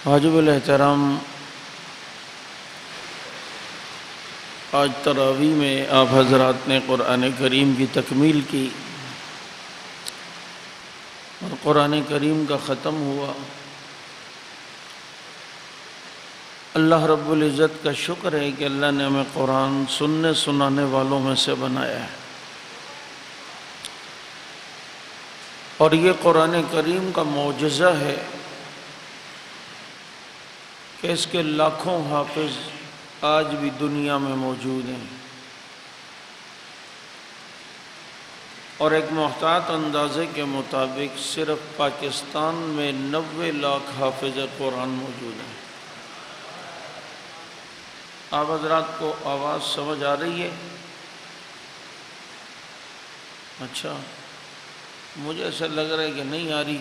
واجب الاحترام، آج تراویح میں آپ حضرات نے قرآن کریم کی تکمیل کی اور قرآن کریم کا ختم ہوا۔ اللہ رب العزت کا شکر ہے کہ اللہ نے ہمیں قرآن سننے سنانے والوں میں سے بنایا ہے، اور یہ قرآن کریم کا معجزہ ہے کہ اس کے لاکھوں حافظ آج بھی دنیا میں موجود ہیں، اور ایک محتاط اندازے کے مطابق صرف پاکستان میں 90 لاکھ حافظ قرآن موجود ہیں۔ آپ حضرات کو آواز سمجھ آ رہی ہے؟ اچھا، مجھے ایسا لگ رہا ہے کہ نہیں آ رہی۔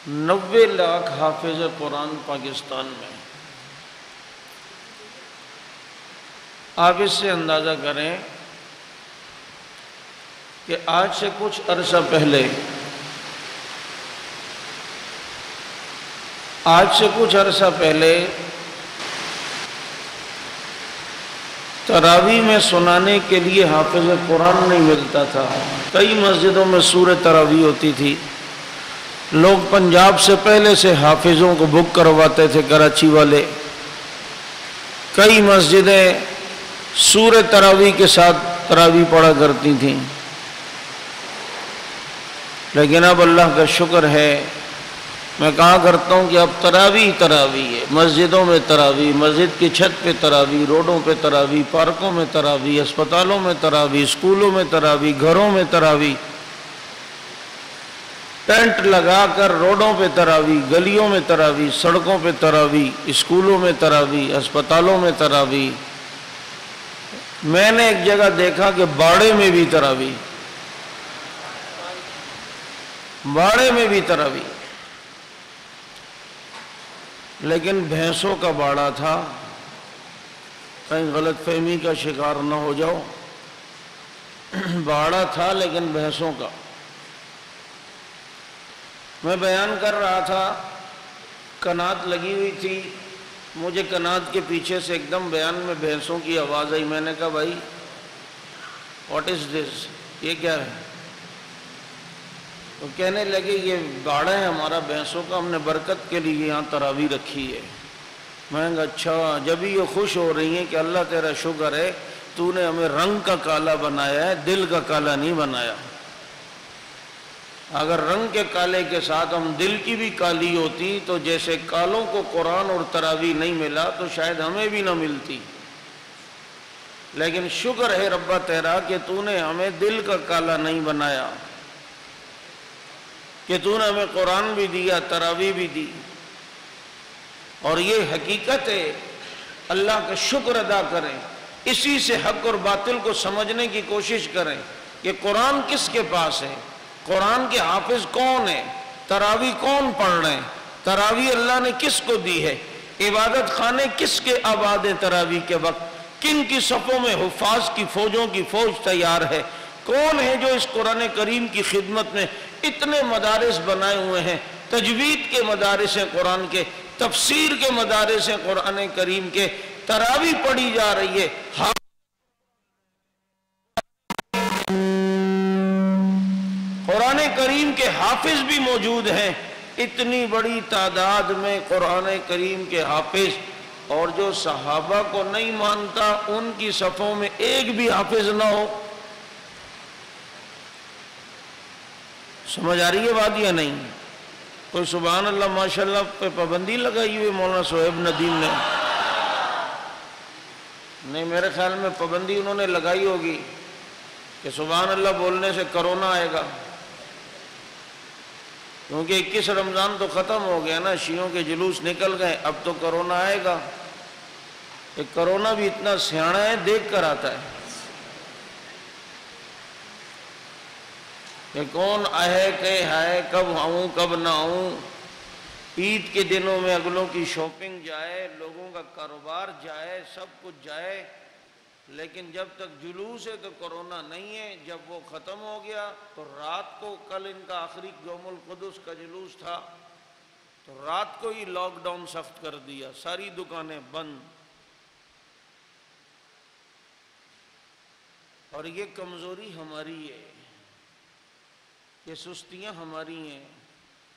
90 لاکھ حافظ قرآن پاکستان میں۔ آپ اس سے اندازہ کریں کہ آج سے کچھ عرصہ پہلے تراویح میں سنانے کے لیے حافظ قرآن نہیں ملتا تھا۔ کئی مسجدوں میں سورہ تراویح ہوتی تھی، لوگ پنجاب سے پہلے سے حافظوں کو بک کرواتے تھے، کراچی والے۔ کئی مسجدیں سورہ تراویح کے ساتھ تراویح پڑھا کرتی تھیں، لیکن اب اللہ کا شکر ہے، میں کہا کرتا ہوں کہ اب تراویح ہے، مسجدوں میں تراویح، مسجد کی چھت پہ تراویح، روڈوں پہ تراویح، پارکوں میں تراویح، اسپتالوں میں تراویح، اسکولوں میں تراویح، گھروں میں تراویح، ٹینٹ لگا کر روڈوں پہ تراویح، گلیوں میں تراویح، سڑکوں پہ تراویح، اسکولوں میں تراویح، اسپتالوں میں تراویح۔ میں نے ایک جگہ دیکھا کہ باڑے میں بھی تراویح، لیکن بھینسوں کا باڑا تھا، کہیں غلط فہمی کا شکار نہ ہو جاؤ، باڑا تھا لیکن بھینسوں کا۔ میں بیان کر رہا تھا، کنات لگی ہوئی تھی، مجھے کنات کے پیچھے سے ایک دم بیان میں بھینسوں کی آواز آئی۔ میں نے کہا بھائی واٹ از دس، یہ کیا ہے؟ تو کہنے لگے یہ باڑا ہے ہمارا بھینسوں کا، ہم نے برکت کے لیے یہاں تراویح رکھی ہے۔ میں نے کہا اچھا، جب یہ خوش ہو رہی ہیں کہ اللہ تیرا شکر ہے، تو نے ہمیں رنگ کا کالا بنایا ہے، دل کا کالا نہیں بنایا۔ اگر رنگ کے کالے کے ساتھ ہم دل کی بھی کالی ہوتی تو جیسے کالوں کو قرآن اور تراویح نہیں ملا تو شاید ہمیں بھی نہ ملتی، لیکن شکر ہے ربا تیرا کہ تو نے ہمیں دل کا کالا نہیں بنایا، کہ تو نے ہمیں قرآن بھی دیا، تراویح بھی دی۔ اور یہ حقیقت ہے، اللہ کا شکر ادا کریں، اسی سے حق اور باطل کو سمجھنے کی کوشش کریں کہ قرآن کس کے پاس ہے، قرآن کے حافظ کون ہیں، تراویح کون پڑھ رہے ہیں، تراویح اللہ نے کس کو دی ہے، عبادت خانے کس کے آباد ہیں تراویح کے وقت، کن کی صفوں میں حفاظ کی فوجوں کی فوج تیار ہے، کون ہے جو اس قرآن کریم کی خدمت میں اتنے مدارس بنائے ہوئے ہیں، تجوید کے مدارس ہیں قرآن کے، تفسیر کے مدارس ہیں قرآن کریم کے، تراویح پڑھی جا رہی ہے، قرآن کریم کے حافظ بھی موجود ہیں۔ اتنی بڑی تعداد میں قرآن کریم کے حافظ، اور جو صحابہ کو نہیں مانتا ان کی صفوں میں ایک بھی حافظ نہ ہو۔ سمجھ آ رہی ہے بات یا نہیں؟ کوئی سبحان اللہ ماشاءاللہ پہ پابندی لگائی ہوئی مولانا صہیب ندیم نے؟ نہیں، میرے خیال میں پابندی انہوں نے لگائی ہوگی کہ سبحان اللہ بولنے سے کرونا آئے گا، کیونکہ 21 رمضان تو ختم ہو گیا نا، شیعوں کے جلوس نکل گئے، اب تو کرونا آئے گا۔ ایک کرونا بھی اتنا سیاںا ہے، دیکھ کر آتا ہے کہ کون آئے کہ ہائے، کب آؤں کب نہ آؤں۔ عید کے دنوں میں اگلوں کی شاپنگ جائے، لوگوں کا کاروبار جائے، سب کچھ جائے، لیکن جب تک جلوس ہے تو کرونا نہیں ہے. جب وہ ختم ہو گیا تو رات کو، کل ان کا آخری یوم القدس کا جلوس تھا، تو رات کو ہی لاک ڈاؤن سخت کر دیا، ساری دکانیں بند. اور یہ کمزوری ہماری ہے، یہ سستیاں ہماری ہیں.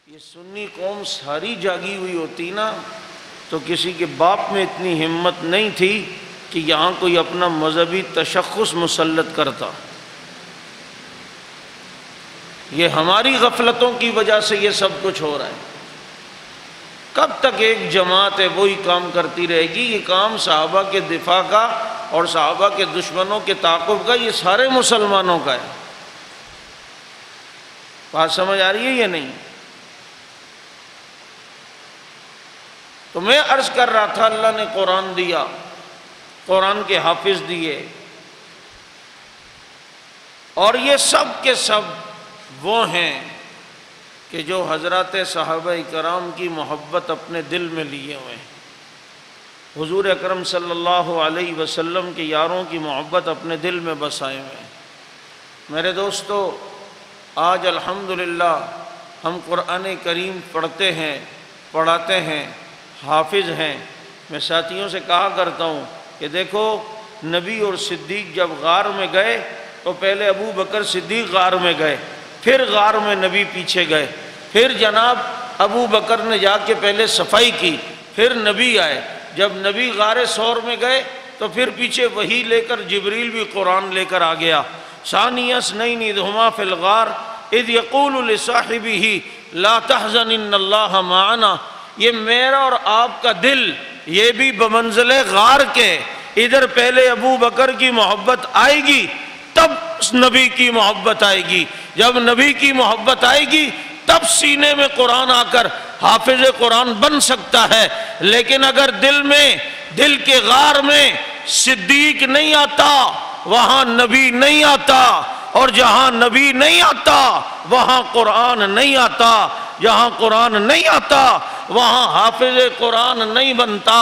یہ سنی قوم ساری جاگی ہوئی ہوتی نا تو کسی کے باپ میں اتنی ہمت نہیں تھی کہ یہاں کوئی اپنا مذہبی تشخص مسلط کرتا. یہ ہماری غفلتوں کی وجہ سے یہ سب کچھ ہو رہا ہے. کب تک ایک جماعت ہے وہی کام کرتی رہے گی؟ یہ کام صحابہ کے دفاع کا اور صحابہ کے دشمنوں کے تعاقب کا، یہ سارے مسلمانوں کا ہے. بات سمجھ آ رہی ہے یا نہیں؟ تو میں عرض کر رہا تھا، اللہ نے قرآن دیا، قرآن کے حافظ دیے، اور یہ سب کے سب وہ ہیں کہ جو حضرات صحابہ کرام کی محبت اپنے دل میں لیے ہوئے ہیں. حضور اکرم صلی اللہ علیہ وسلم کے یاروں کی محبت اپنے دل میں بسائے ہوئے ہیں. میرے دوستو، آج الحمدللہ ہم قرآن کریم پڑھتے ہیں، پڑھاتے ہیں، حافظ ہیں. میں ساتھیوں سے کہا کرتا ہوں کہ دیکھو، نبی اور صدیق جب غار میں گئے تو پہلے ابو بکر صدیق غار میں گئے، پھر غار میں نبی پیچھے گئے، پھر جناب ابو بکر نے جا کے پہلے صفائی کی، پھر نبی آئے. جب نبی غار ثور میں گئے تو پھر پیچھے وحی لے کر جبریل بھی قرآن لے کر آ گیا. ثانی اثنین اذ ہما فی الغار اذ یقول لصاحبہ لا تحزن ان اللہ معنا. یہ میرا اور آپ کا دل یہ بھی بمنزل غار کے، ادھر پہلے ابو بکر کی محبت آئے گی تب نبی کی محبت آئے گی. جب نبی کی محبت آئے گی تب سینے میں قرآن آ کر حافظ قرآن بن سکتا ہے. لیکن اگر دل کے غار میں صدیق نہیں آتا، وہاں نبی نہیں آتا، اور جہاں نبی نہیں آتا وہاں قرآن نہیں آتا. جہاں قرآن نہیں آتا وہاں حافظ قرآن نہیں بنتا.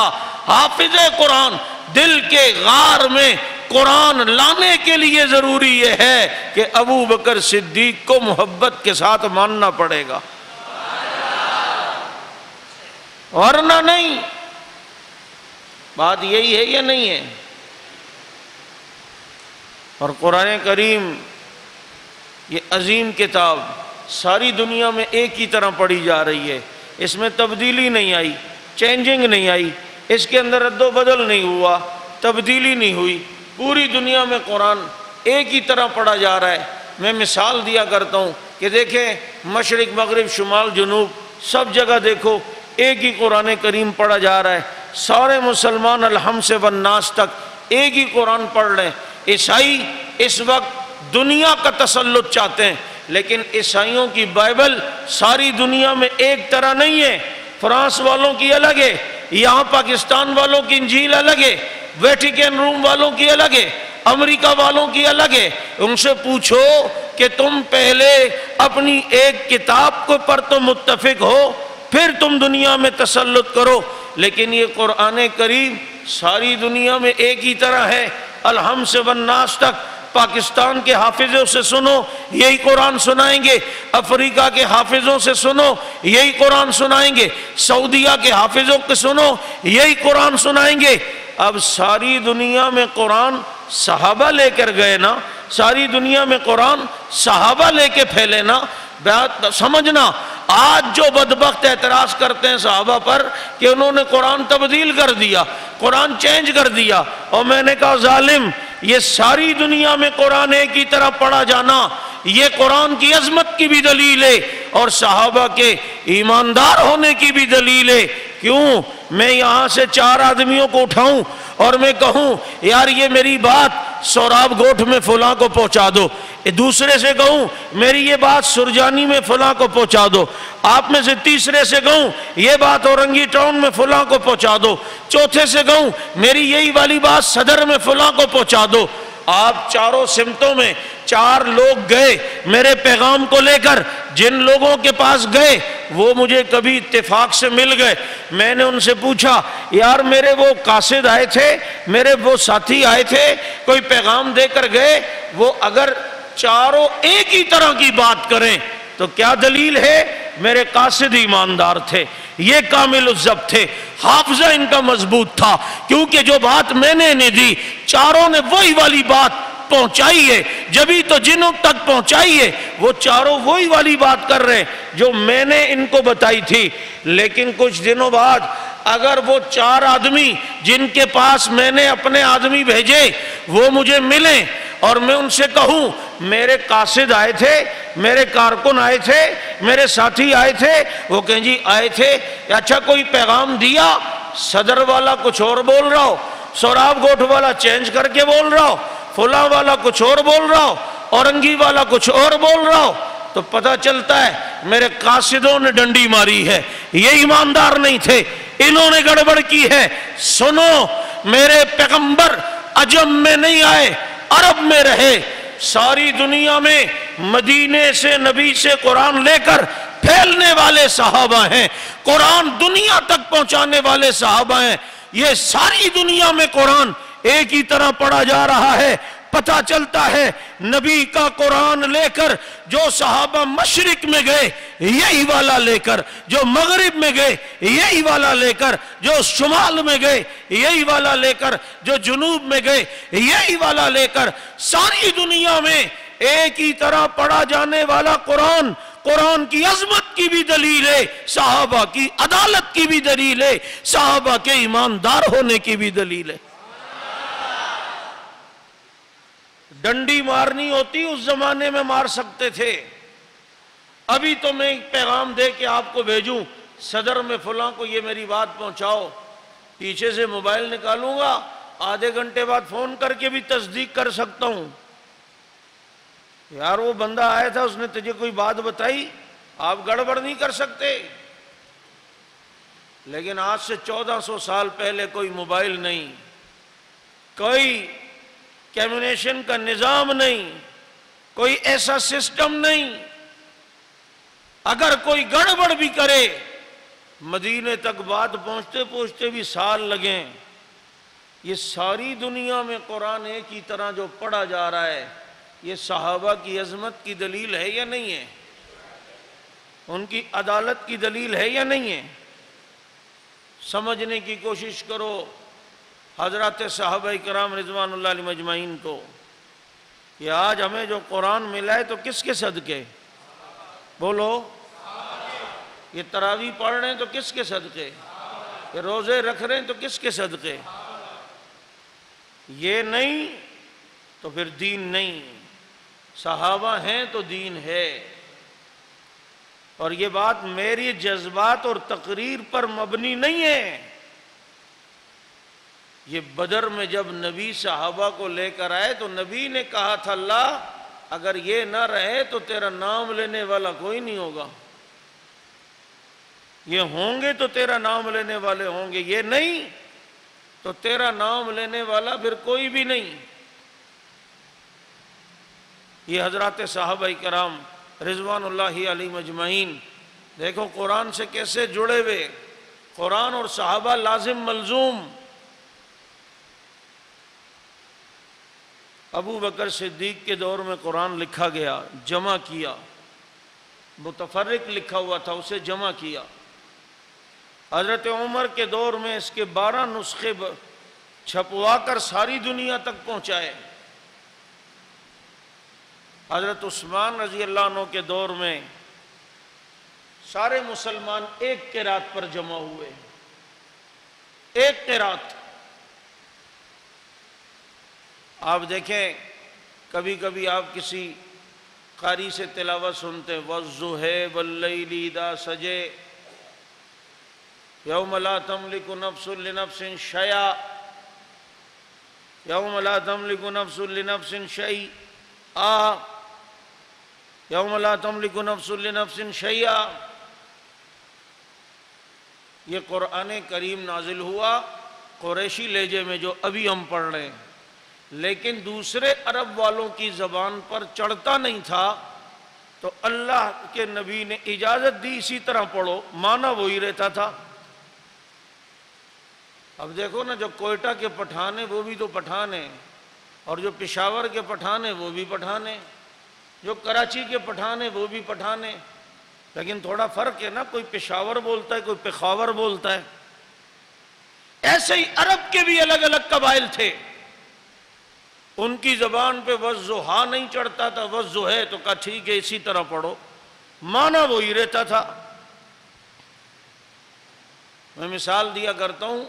حافظ قرآن دل کے غار میں قرآن لانے کے لیے ضروری یہ ہے کہ ابو بکر صدیق کو محبت کے ساتھ ماننا پڑے گا، ورنہ نہیں. بات یہی ہے یا نہیں ہے؟ اور قرآن کریم یہ عظیم کتاب ساری دنیا میں ایک ہی طرح پڑھی جا رہی ہے. اس میں تبدیلی نہیں آئی، چینجنگ نہیں آئی، اس کے اندر رد و بدل نہیں ہوا، تبدیلی نہیں ہوئی. پوری دنیا میں قرآن ایک ہی طرح پڑھا جا رہا ہے. میں مثال دیا کرتا ہوں کہ دیکھیں، مشرق مغرب شمال جنوب سب جگہ دیکھو ایک ہی قرآن کریم پڑھا جا رہا ہے. سارے مسلمان الحمد سے والناس تک ایک ہی قرآن پڑھ رہے ہیں. عیسائی اس وقت دنیا کا تسلط چاہتے ہیں، لیکن عیسائیوں کی بائبل ساری دنیا میں ایک طرح نہیں ہے. فرانس والوں کی الگ ہے، یہاں پاکستان والوں کی انجیل الگ ہے، ویٹیکن روم والوں کی الگ ہے، امریکہ والوں کی الگ ہے. ان سے پوچھو کہ تم پہلے اپنی ایک کتاب کو پر تو متفق ہو، پھر تم دنیا میں تسلط کرو. لیکن یہ قرآن کریم ساری دنیا میں ایک ہی طرح ہے، الحمد سے والناس تک. پاکستان کے حافظوں سے سنو یہی قرآن سنائیں گے، افریقہ کے حافظوں سے سنو یہی قرآن سنائیں گے، سعودیہ کے حافظوں کے سنو یہی قرآن سنائیں گے. اب ساری دنیا میں قرآن صحابہ لے کر گئے نا، ساری دنیا میں قرآن صحابہ لے کے پھیلے نا. بات سمجھنا، آج جو بدبخت اعتراض کرتے ہیں صحابہ پر کہ انہوں نے قرآن تبدیل کر دیا، قرآن چینج کر دیا، اور میں نے کہا ظالم، یہ ساری دنیا میں قرآن ایک ہی طرح پڑھا جانا یہ قرآن کی عظمت کی بھی دلیل ہے اور صحابہ کے ایماندار ہونے کی بھی دلیل ہے. کیوں میں یہاں سے 4 آدمیوں کو اٹھاؤں اور میں کہوں یار یہ میری بات سوراب گوٹھ میں فلاں کو پہنچا دو، دوسرے سے کہوں میری یہ بات سرجانی میں فلاں کو پہنچا دو، آپ میں سے تیسرے سے کہوں یہ بات اورنگی ٹاؤن میں فلاں کو پہنچا دو، چوتھے سے کہوں میری یہی والی بات صدر میں فلاں کو پہنچا دو. آپ چاروں سمتوں میں 4 لوگ گئے میرے پیغام کو لے کر، جن لوگوں کے پاس گئے وہ مجھے کبھی اتفاق سے مل گئے، میں نے ان سے پوچھا یار میرے وہ قاصد آئے تھے، میرے وہ ساتھی آئے تھے، کوئی پیغام دے کر گئے، وہ اگر چاروں ایک ہی طرح کی بات کریں تو کیا دلیل ہے؟ میرے قاصد ایماندار تھے، یہ کامل الضبط تھے، حافظہ ان کا مضبوط تھا، کیونکہ جو بات میں نے انہیں دی چاروں نے وہی والی بات پہنچائی ہے، جبھی تو جنوں تک پہنچائی ہے وہ چاروں وہی والی بات کر رہے ہیں جو میں نے ان کو بتائی تھی۔ لیکن کچھ دنوں بعد اگر وہ 4 آدمی جن کے پاس میں نے اپنے آدمی بھیجے وہ مجھے ملیں اور میں ان سے کہوں میرے قاصد آئے تھے، میرے کارکن آئے تھے، میرے ساتھی آئے تھے، وہ کہیں جی آئے تھے، اچھا کوئی پیغام دیا؟ صدر والا کچھ اور بول رہا ہو، سوراب گوٹھ والا چینج کر کے بول رہا ہو، فلاں والا کچھ اور بول رہا ہو، اورنگی والا کچھ اور بول رہا ہو، تو پتہ چلتا ہے میرے قاصدوں نے ڈنڈی ماری ہے، یہ ایماندار نہیں تھے، انہوں نے گڑبڑ کی ہے۔ سنو، میرے پیغمبر عجم میں نہیں آئے، عرب میں رہے، ساری دنیا میں مدینے سے نبی سے قرآن لے کر پھیلنے والے صحابہ ہیں، قرآن دنیا تک پہنچانے والے صحابہ ہیں، یہ ساری دنیا میں قرآن ایک ہی طرح پڑھا جا رہا ہے۔ پتہ چلتا ہے نبی کا قرآن لے کر جو صحابہ مشرق میں گئے یہی والا لے کر، جو مغرب میں گئے یہی والا لے کر، جو شمال میں گئے یہی والا لے کر، جو جنوب میں گئے یہی والا لے کر، ساری دنیا میں ایک ہی طرح پڑھا جانے والا قرآن، قرآن کی عظمت کی بھی دلیل ہے، صحابہ کی عدالت کی بھی دلیل ہے، صحابہ کے ایماندار ہونے کی بھی دلیل ہے۔ ڈنڈی مارنی ہوتی اس زمانے میں مار سکتے تھے، ابھی تو میں ایک پیغام دے کے آپ کو بھیجوں صدر میں فلاں کو یہ میری بات پہنچاؤ، پیچھے سے موبائل نکالوں گا، آدھے گھنٹے بعد فون کر کے بھی تصدیق کر سکتا ہوں، یار وہ بندہ آیا تھا اس نے تجھے کوئی بات بتائی، آپ گڑبڑ نہیں کر سکتے۔ لیکن آج سے 1400 سال پہلے کوئی موبائل نہیں، کوئی کمیونیشن کا نظام نہیں، کوئی ایسا سسٹم نہیں، اگر کوئی گڑبڑ بھی کرے مدینے تک بات پہنچتے پہنچتے بھی سال لگیں۔ یہ ساری دنیا میں قرآن ایک ہی طرح جو پڑھا جا رہا ہے، یہ صحابہ کی عظمت کی دلیل ہے یا نہیں ہے؟ ان کی عدالت کی دلیل ہے یا نہیں ہے؟ سمجھنے کی کوشش کرو حضرات صحابہ کرام رضوان اللہ علیہ مجمعین کو، کہ آج ہمیں جو قرآن ملا ہے تو کس کے صدقے؟ بولو، یہ تراویح پڑھ رہے ہیں تو کس کے صدقے؟ یہ روزے رکھ رہے ہیں تو کس کے صدقے؟ یہ نہیں تو پھر دین نہیں، صحابہ ہیں تو دین ہے۔ اور یہ بات میری جذبات اور تقریر پر مبنی نہیں ہے، یہ بدر میں جب نبی صحابہ کو لے کر آئے تو نبی نے کہا تھا اللہ اگر یہ نہ رہے تو تیرا نام لینے والا کوئی نہیں ہوگا، یہ ہوں گے تو تیرا نام لینے والے ہوں گے، یہ نہیں تو تیرا نام لینے والا پھر کوئی بھی نہیں۔ یہ حضرات صحابہ کرام رضوان اللہ علیہ مجمعین دیکھو قرآن سے کیسے جڑے ہوئے، قرآن اور صحابہ لازم ملزوم۔ ابو بکر صدیق کے دور میں قرآن لکھا گیا، جمع کیا، متفرق لکھا ہوا تھا اسے جمع کیا۔ حضرت عمر کے دور میں اس کے 12 نسخے چھپوا کر ساری دنیا تک پہنچائے۔ حضرت عثمان رضی اللہ عنہ کے دور میں سارے مسلمان ایک قرات پر جمع ہوئے، ایک قرات۔ آپ دیکھیں کبھی کبھی آپ کسی قاری سے تلاوت سنتے ہیں وَالضُّحَىٰ وَاللَّيْلِ إِذَا سَجَىٰ یوم لا تملک نفس لنفس شیئا، یوم لا تملک نفس لنفس شیئا، یوم لا تملک نفس لنفس شیئا۔ یہ قرآن کریم نازل ہوا قریشی لہجے میں جو ابھی ہم پڑھ رہے ہیں، لیکن دوسرے عرب والوں کی زبان پر چڑھتا نہیں تھا، تو اللہ کے نبی نے اجازت دی اسی طرح پڑھو، معنی وہی رہتا تھا۔ اب دیکھو نا، جو کوئٹہ کے پٹھان ہیں وہ بھی تو پٹھان ہیں، اور جو پشاور کے پٹھان ہیں وہ بھی پٹھان ہیں، جو کراچی کے پٹھان ہیں وہ بھی پٹھان ہیں، لیکن تھوڑا فرق ہے نا، کوئی پشاور بولتا ہے، کوئی پخاور بولتا ہے۔ ایسے ہی عرب کے بھی الگ الگ قبائل تھے، ان کی زبان پہ وضحا نہیں چڑھتا تھا، وضح ہے تو کہا ٹھیک ہے اسی طرح پڑھو، معنی وہی رہتا تھا۔ میں مثال دیا کرتا ہوں،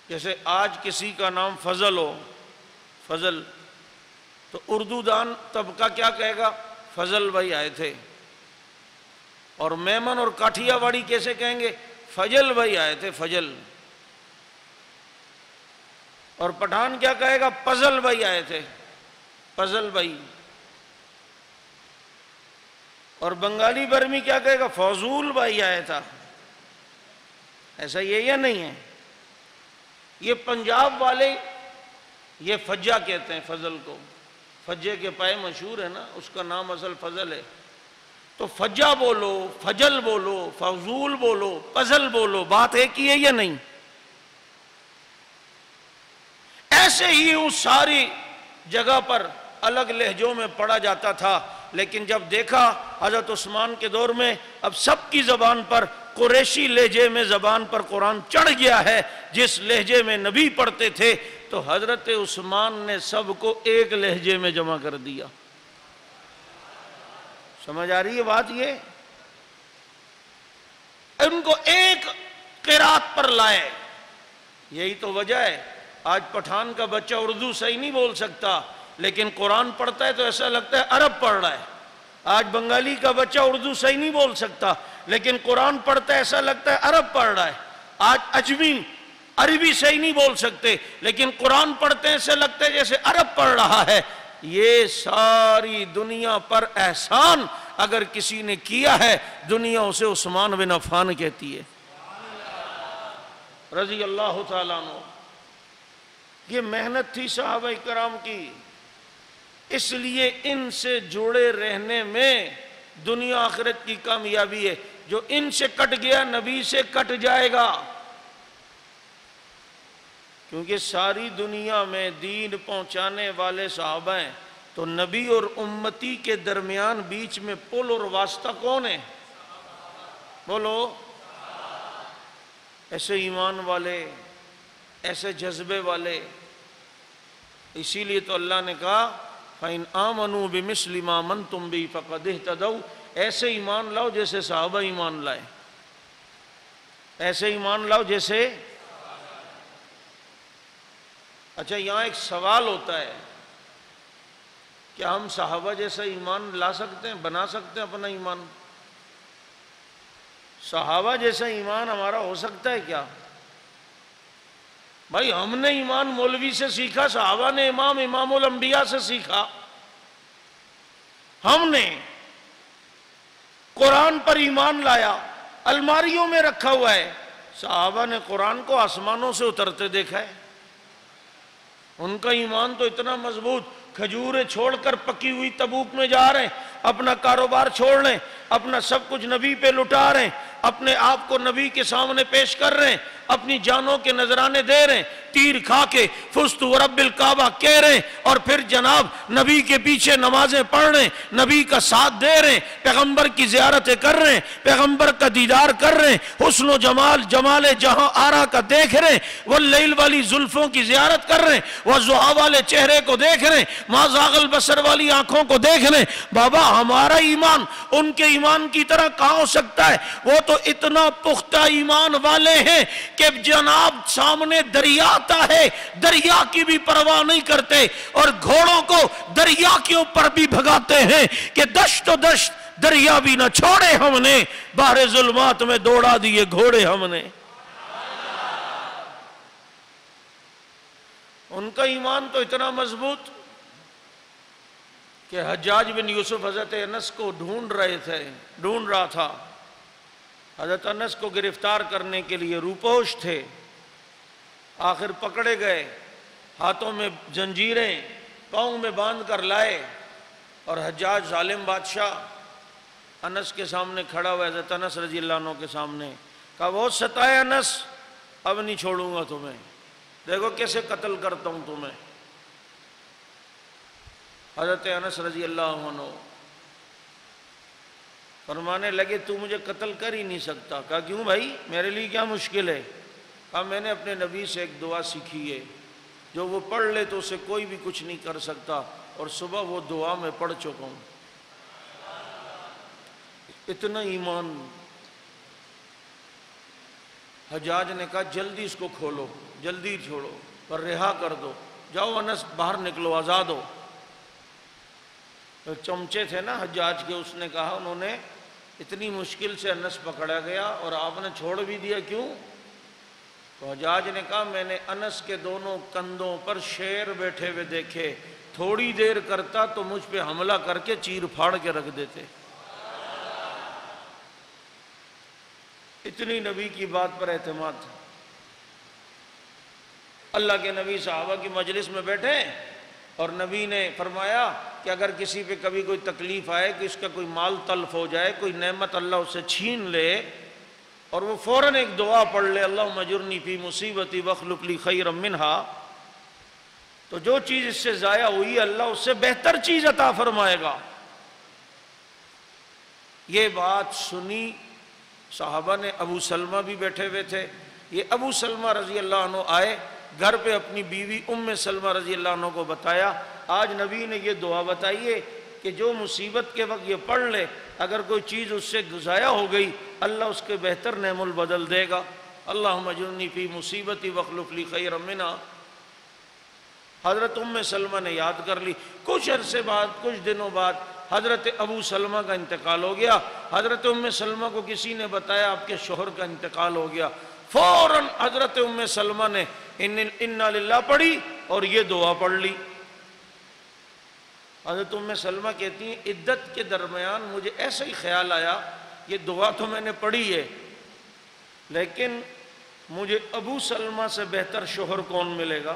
جیسے آج کسی کا نام فضل ہو، فضل، تو اردو دان طبقہ کیا کہے گا؟ فضل بھائی آئے تھے۔ اور میمن اور کاٹھیا واڑی کیسے کہیں گے؟ فجل بھائی آئے تھے، فجل۔ اور پٹھان کیا کہے گا؟ پزل بھائی آئے تھے، پزل بھائی۔ اور بنگالی برمی کیا کہے گا؟ فضول بھائی آیا تھا۔ ایسا یہ یا نہیں ہے؟ یہ پنجاب والے یہ فجا کہتے ہیں فضل کو، فجے کے پائے مشہور ہے نا، اس کا نام اصل فضل ہے۔ تو فجا بولو، فجل بولو، فضول بولو، پزل بولو، بات ایک ہی ہے یا نہیں؟ ایسے ہی اس ساری جگہ پر الگ لہجوں میں پڑھا جاتا تھا، لیکن جب دیکھا حضرت عثمان کے دور میں اب سب کی زبان پر قریشی لہجے میں زبان پر قرآن چڑھ گیا ہے، جس لہجے میں نبی پڑھتے تھے، تو حضرت عثمان نے سب کو ایک لہجے میں جمع کر دیا۔ سمجھ آ رہی ہے بات؟ یہ ان کو ایک قرات پر لائے۔ یہی تو وجہ ہے، آج پٹھان کا بچہ اردو صحیح نہیں بول سکتا، لیکن قرآن پڑھتا ہے تو ایسا لگتا ہے عرب پڑھ رہا ہے۔ آج بنگالی کا بچہ اردو صحیح نہیں بول سکتا، لیکن قرآن پڑھتا ہے ایسا لگتا ہے عرب پڑھ رہا ہے۔ آج اجمی عربی صحیح نہیں بول سکتے، لیکن قرآن پڑھتے ہیں ایسا لگتا ہے جیسے عرب پڑھ رہا ہے۔ یہ ساری دنیا پر احسان اگر کسی نے کیا ہے، دنیا اسے عثمان بن عفان کہتی ہے رضی اللہ تعالیٰ عنہ۔ یہ محنت تھی صحابہ کرام کی، اس لیے ان سے جڑے رہنے میں دنیا آخرت کی کامیابی ہے۔ جو ان سے کٹ گیا نبی سے کٹ جائے گا، کیونکہ ساری دنیا میں دین پہنچانے والے صحابہ ہیں، تو نبی اور امتی کے درمیان بیچ میں پل اور واسطہ کون ہے؟ بولو۔ ایسے ایمان والے، ایسے جذبے والے، اسی لیے تو اللہ نے کہا فَإِنْ آمَنُوا بِمِثْلِ مَا آمَنْتُمْ بِهِ فَقَدِ اهْتَدَوْا۔ ایسے ایمان لاؤ جیسے صحابہ ایمان لائے، ایسے ایمان لاؤ جیسے۔ اچھا، یہاں ایک سوال ہوتا ہے، کیا ہم صحابہ جیسا ایمان لا سکتے ہیں، بنا سکتے ہیں اپنا ایمان؟ صحابہ جیسا ایمان ہمارا ہو سکتا ہے کیا؟ بھائی ہم نے ایمان مولوی سے سیکھا، صحابہ نے امام الانبیاء سے سیکھا۔ ہم نے قرآن پر ایمان لایا، الماریوں میں رکھا ہوا ہے۔ صحابہ نے قرآن کو آسمانوں سے اترتے دیکھا ہے۔ ان کا ایمان تو اتنا مضبوط، کھجوریں چھوڑ کر پکی ہوئی تبوک میں جا رہے ہیں، اپنا کاروبار چھوڑ رہے ہیں، اپنا سب کچھ نبی پہ لٹا رہے ہیں، اپنے آپ کو نبی کے سامنے پیش کر رہے ہیں، اپنی جانوں کے نذرانے دے رہے ہیں، تیر کھا کے فزت ورب الکعبہ کہہ رہے ہیں، اور پھر جناب نبی کے پیچھے نمازیں پڑھ رہے ہیں، نبی کا ساتھ دے رہے ہیں، پیغمبر کی زیارتیں کر رہے ہیں، پیغمبر کا دیدار کر رہے ہیں، حسن و جمال جہاں آرا کا دیکھ رہے ہیں، واللیل والی زلفوں کی زیارت کر رہے ہیں، والضحیٰ والے چہرے کو دیکھ رہے ہیں، ما زاغ البصر والی آنکھوں کو دیکھ رہے ہیں۔ بابا ہمارا ایمان ان کے ایمان کی طرح کہاں ہو سکتا ہے؟ وہ تو اتنا پختہ ایمان والے ہیں کہ جناب سامنے دریا آتا ہے، دریا کی بھی پرواہ نہیں کرتے، اور گھوڑوں کو دریا کے اوپر بھی بھگاتے ہیں کہ دشت و دشت دریا بھی نہ چھوڑے ہم نے، باہر ظلمات میں دوڑا دیے گھوڑے ہم نے۔ ان کا ایمان تو اتنا مضبوط کہ حجاج بن یوسف حضرت انس کو ڈھونڈ رہا تھا، حضرت انس کو گرفتار کرنے کے لیے روپوش تھے، آخر پکڑے گئے، ہاتھوں میں زنجیریں، پاؤں میں باندھ کر لائے، اور حجاج ظالم بادشاہ انس کے سامنے کھڑا ہوا حضرت انس رضی اللہ عنہ کے سامنے، کہا بہت ستایا انس، اب نہیں چھوڑوں گا تمہیں، دیکھو کیسے قتل کرتا ہوں تمہیں۔ حضرت انس رضی اللہ عنہ فرمانے لگے تو مجھے قتل کر ہی نہیں سکتا۔ کہا کیوں بھائی، میرے لیے کیا مشکل ہے؟ کہا میں نے اپنے نبی سے ایک دعا سیکھی ہے، جو وہ پڑھ لے تو اسے کوئی بھی کچھ نہیں کر سکتا، اور صبح وہ دعا میں پڑھ چکا ہوں۔ اتنا ایمان۔ حجاج نے کہا جلدی اس کو کھولو، جلدی چھوڑو اور رہا کر دو، جاؤ انس باہر نکلو، آزاد ہو۔ چمچے تھے نا حجاج کے، اس نے کہا انہوں نے اتنی مشکل سے انس پکڑا گیا اور آپ نے چھوڑ بھی دیا، کیوں؟ تو حجاج نے کہا میں نے انس کے دونوں کندھوں پر شیر بیٹھے ہوئے دیکھے، تھوڑی دیر کرتا تو مجھ پہ حملہ کر کے چیر پھاڑ کے رکھ دیتے۔ اتنی نبی کی بات پر اعتماد تھا۔ اللہ کے نبی صحابہ کی مجلس میں بیٹھے اور نبی نے فرمایا کہ اگر کسی پہ کبھی کوئی تکلیف آئے کہ اس کا کوئی مال تلف ہو جائے، کوئی نعمت اللہ اسے چھین لے، اور وہ فوراً ایک دعا پڑھ لے، اللہم اجرنی فی مصیبتی واخلف لی خیرا منہا، تو جو چیز اس سے ضائع ہوئی اللہ اس سے بہتر چیز عطا فرمائے گا۔ یہ بات سنی صحابہ نے، ابو سلمہ بھی بیٹھے ہوئے تھے، یہ ابو سلمہ رضی اللہ عنہ آئے، گھر پہ اپنی بیوی ام سلمہ رضی اللہ عنہ کو بتایا، آج نبی نے یہ دعا بتائیے کہ جو مصیبت کے وقت یہ پڑھ لے، اگر کوئی چیز اس سے ضائع ہو گئی اللہ اس کے بہتر نعم البدل دے گا۔ اللہم اجرنی فی مصیبتی واخلف لی خیرا منہا۔ حضرت ام سلمہ نے یاد کر لی۔ کچھ عرصے بعد، کچھ دنوں بعد حضرت ابو سلمہ کا انتقال ہو گیا۔ حضرت ام سلمہ کو کسی نے بتایا آپ کے شوہر کا انتقال ہو گیا، فوراً حضرت ام سلمہ نے انا للہ پڑھی اور یہ دعا پڑھ لی۔ حضرت ام سلمہ کہتی ہیں عدت کے درمیان مجھے ایسا ہی خیال آیا، یہ دعا تو میں نے پڑھی ہے لیکن مجھے ابو سلمہ سے بہتر شوہر کون ملے گا؟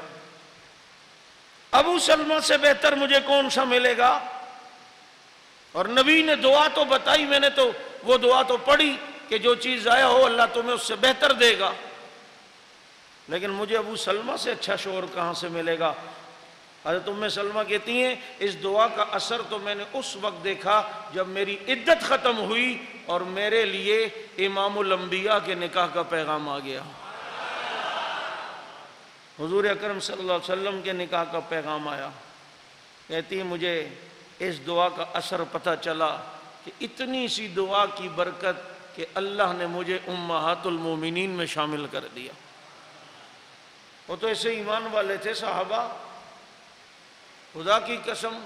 ابو سلمہ سے بہتر مجھے کون سا ملے گا؟ اور نبی نے دعا تو بتائی، میں نے تو وہ دعا تو پڑھی کہ جو چیز ضائع ہو اللہ تمہیں اس سے بہتر دے گا، لیکن مجھے ابو سلمہ سے اچھا شوہر کہاں سے ملے گا؟ حضرت ام سلمہ کہتی ہیں اس دعا کا اثر تو میں نے اس وقت دیکھا جب میری عدت ختم ہوئی اور میرے لیے امام الانبیاء کے نکاح کا پیغام آ گیا، حضور اکرم صلی اللہ علیہ وسلم کے نکاح کا پیغام آیا۔ کہتی ہیں مجھے اس دعا کا اثر پتہ چلا کہ اتنی سی دعا کی برکت کہ اللہ نے مجھے امہات المومنین میں شامل کر دیا۔ وہ تو ایسے ایمان والے تھے صحابہ، خدا کی قسم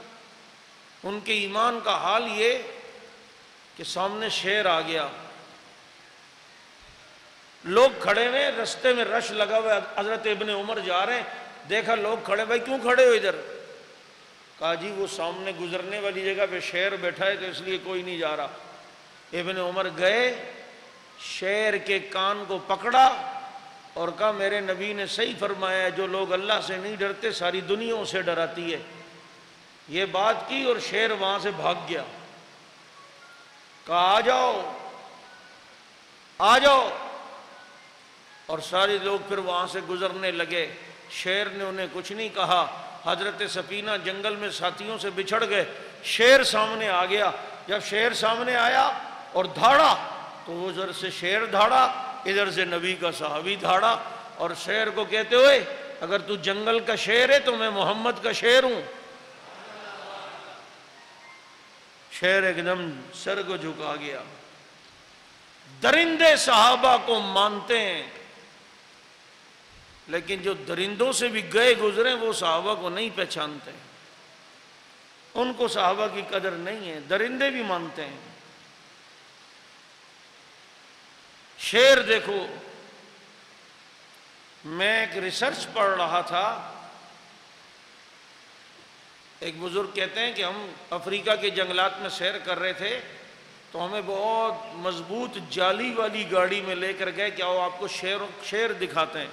ان کے ایمان کا حال یہ کہ سامنے شیر آ گیا، لوگ کھڑے ہوئے، رستے میں رش لگا ہوا، حضرت ابن عمر جا رہے ہیں، دیکھا لوگ کھڑے، بھائی کیوں کھڑے ہو ادھر؟ کہا جی وہ سامنے گزرنے والی جگہ پہ شیر بیٹھا ہے تو اس لیے کوئی نہیں جا رہا۔ ابن عمر گئے، شیر کے کان کو پکڑا اور کہا میرے نبی نے صحیح فرمایا ہے، جو لوگ اللہ سے نہیں ڈرتے ساری دنیا اسے ڈراتی ہے۔ یہ بات کی اور شیر وہاں سے بھاگ گیا۔ کہا آ جاؤ آ جاؤ، اور سارے لوگ پھر وہاں سے گزرنے لگے۔ شیر نے انہیں کچھ نہیں کہا۔ حضرت سفینہ جنگل میں ساتھیوں سے بچھڑ گئے، شیر سامنے آ گیا۔ جب شیر سامنے آیا اور دھاڑا تو وہ ادھر سے شیر دھاڑا، ادھر سے نبی کا صحابی دھاڑا، اور شیر کو کہتے ہوئے اگر تو جنگل کا شیر ہے تو میں محمد کا شیر ہوں۔ شیر ایک دم سر کو جھکا گیا۔ درندے صحابہ کو مانتے ہیں لیکن جو درندوں سے بھی گئے گزرے وہ صحابہ کو نہیں پہچانتے، ان کو صحابہ کی قدر نہیں ہے، درندے بھی مانتے ہیں۔ شیر دیکھو، میں ایک ریسرچ پڑھ رہا تھا، ایک بزرگ کہتے ہیں کہ ہم افریقہ کے جنگلات میں سیر کر رہے تھے تو ہمیں بہت مضبوط جالی والی گاڑی میں لے کر گئے کہ آؤ آپ کو شیر دکھاتے ہیں۔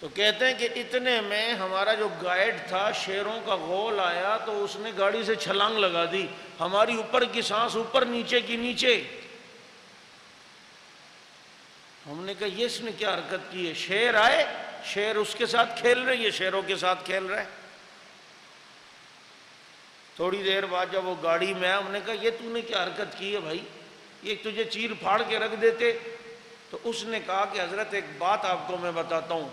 تو کہتے ہیں کہ اتنے میں ہمارا جو گائیڈ تھا شیروں کا غول آیا تو اس نے گاڑی سے چھلانگ لگا دی، ہماری اوپر کی سانس اوپر، نیچے کی نیچے۔ ہم نے کہا یہ اس نے کیا حرکت کی ہے؟ شیر آئے، شیر اس کے ساتھ کھیل رہے، یہ شیروں کے ساتھ کھیل رہے۔ تھوڑی دیر بعد جب وہ گاڑی میں آیا، ہم نے کہا یہ تو نے کیا حرکت کی ہے بھائی، یہ تجھے چیر پھاڑ کے رکھ دیتے۔ تو اس نے کہا کہ حضرت ایک بات آپ کو میں بتاتا ہوں،